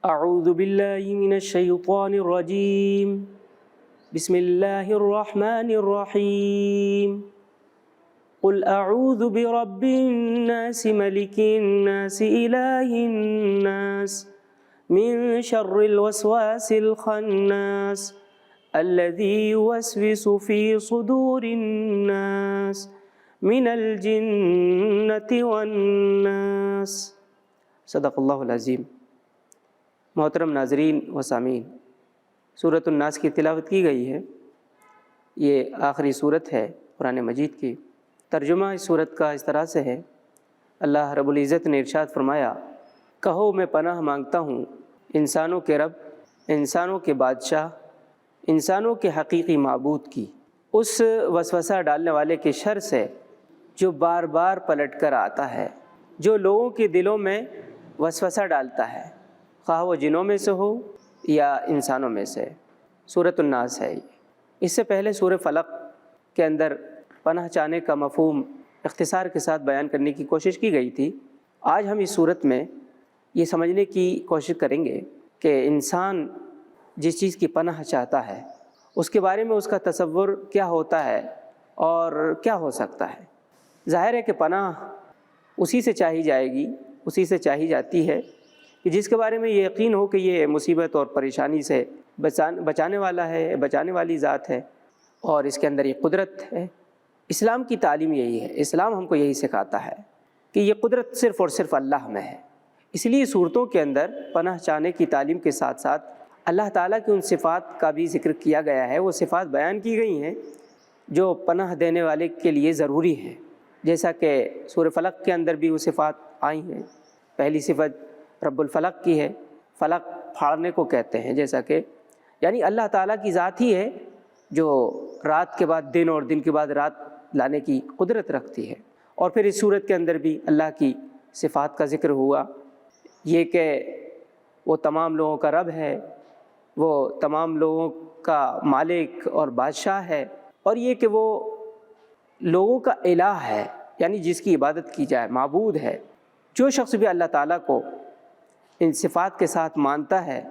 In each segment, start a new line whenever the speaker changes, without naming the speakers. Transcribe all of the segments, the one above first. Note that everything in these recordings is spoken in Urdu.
اعوذ باللہ من الشیطان الرجیم بسم اللہ الرحمن الرحیم قل اعوذ برب الناس ملک الناس الہ الناس من شر الوسواس الخناس الذي يوسوس في صدور الناس من الجنة والناس۔ صدق اللہ العظیم۔ محترم ناظرین و سامعین، سورۃ الناس کی تلاوت کی گئی ہے۔ یہ آخری سورت ہے قرآن مجید کی۔ ترجمہ اس سورت کا اس طرح سے ہے، اللہ رب العزت نے ارشاد فرمایا، کہو میں پناہ مانگتا ہوں انسانوں کے رب، انسانوں کے بادشاہ، انسانوں کے حقیقی معبود کی، اس وسوسہ ڈالنے والے کے شر سے جو بار بار پلٹ کر آتا ہے، جو لوگوں کے دلوں میں وسوسہ ڈالتا ہے، خواہ وہ جنوں میں سے ہو یا انسانوں میں سے۔ سورۃ الناس ہے یہ۔ اس سے پہلے سورہ فلق کے اندر پناہ چاہنے کا مفہوم اختصار کے ساتھ بیان کرنے کی کوشش کی گئی تھی۔ آج ہم اس صورت میں یہ سمجھنے کی کوشش کریں گے کہ انسان جس چیز کی پناہ چاہتا ہے اس کے بارے میں اس کا تصور کیا ہوتا ہے اور کیا ہو سکتا ہے۔ ظاہر ہے کہ پناہ اسی سے چاہی جائے گی، اسی سے چاہی جاتی ہے کہ جس کے بارے میں یہ یقین ہو کہ یہ مصیبت اور پریشانی سے بچانے والا ہے، بچانے والی ذات ہے، اور اس کے اندر یہ قدرت ہے۔ اسلام کی تعلیم یہی ہے، اسلام ہم کو یہی سکھاتا ہے کہ یہ قدرت صرف اور صرف اللہ میں ہے۔ اس لیے صورتوں کے اندر پناہ چاہنے کی تعلیم کے ساتھ ساتھ اللہ تعالیٰ کی ان صفات کا بھی ذکر کیا گیا ہے، وہ صفات بیان کی گئی ہیں جو پناہ دینے والے کے لیے ضروری ہیں، جیسا کہ سورہ فلق کے اندر بھی وہ صفات آئی ہیں۔ پہلی صفت رب الفلق کی ہے، فلق پھاڑنے کو کہتے ہیں، جیسا کہ یعنی اللہ تعالیٰ کی ذات ہی ہے جو رات کے بعد دن اور دن کے بعد رات لانے کی قدرت رکھتی ہے۔ اور پھر اس صورت کے اندر بھی اللہ کی صفات کا ذکر ہوا، یہ کہ وہ تمام لوگوں کا رب ہے، وہ تمام لوگوں کا مالک اور بادشاہ ہے، اور یہ کہ وہ لوگوں کا الہ ہے، یعنی جس کی عبادت کی جائے، معبود ہے۔ جو شخص بھی اللہ تعالیٰ کو ان صفات کے ساتھ مانتا ہے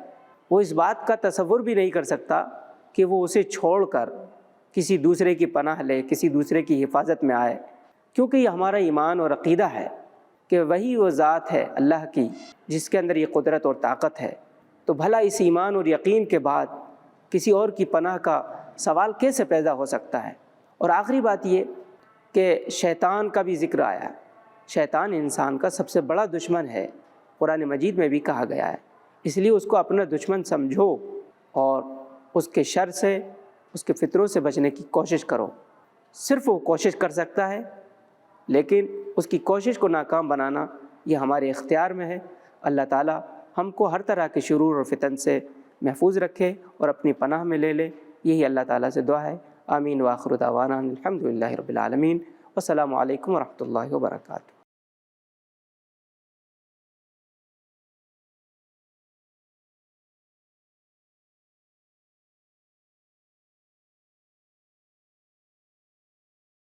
وہ اس بات کا تصور بھی نہیں کر سکتا کہ وہ اسے چھوڑ کر کسی دوسرے کی پناہ لے، کسی دوسرے کی حفاظت میں آئے، کیونکہ یہ ہمارا ایمان اور عقیدہ ہے کہ وہی وہ ذات ہے اللہ کی جس کے اندر یہ قدرت اور طاقت ہے۔ تو بھلا اس ایمان اور یقین کے بعد کسی اور کی پناہ کا سوال کیسے پیدا ہو سکتا ہے؟ اور آخری بات یہ کہ شیطان کا بھی ذکر آیا ہے۔ شیطان انسان کا سب سے بڑا دشمن ہے، قرآن مجید میں بھی کہا گیا ہے، اس لیے اس کو اپنا دشمن سمجھو اور اس کے شر سے، اس کے فطروں سے بچنے کی کوشش کرو۔ صرف وہ کوشش کر سکتا ہے، لیکن اس کی کوشش کو ناکام بنانا یہ ہمارے اختیار میں ہے۔ اللہ تعالیٰ ہم کو ہر طرح کے شرور اور فتن سے محفوظ رکھے اور اپنی پناہ میں لے لے، یہی اللہ تعالیٰ سے دعا ہے۔ آمین وآخر دعوانا الحمدللہ رب العالمین، والسلام علیکم ورحمۃ اللہ وبرکاتہ۔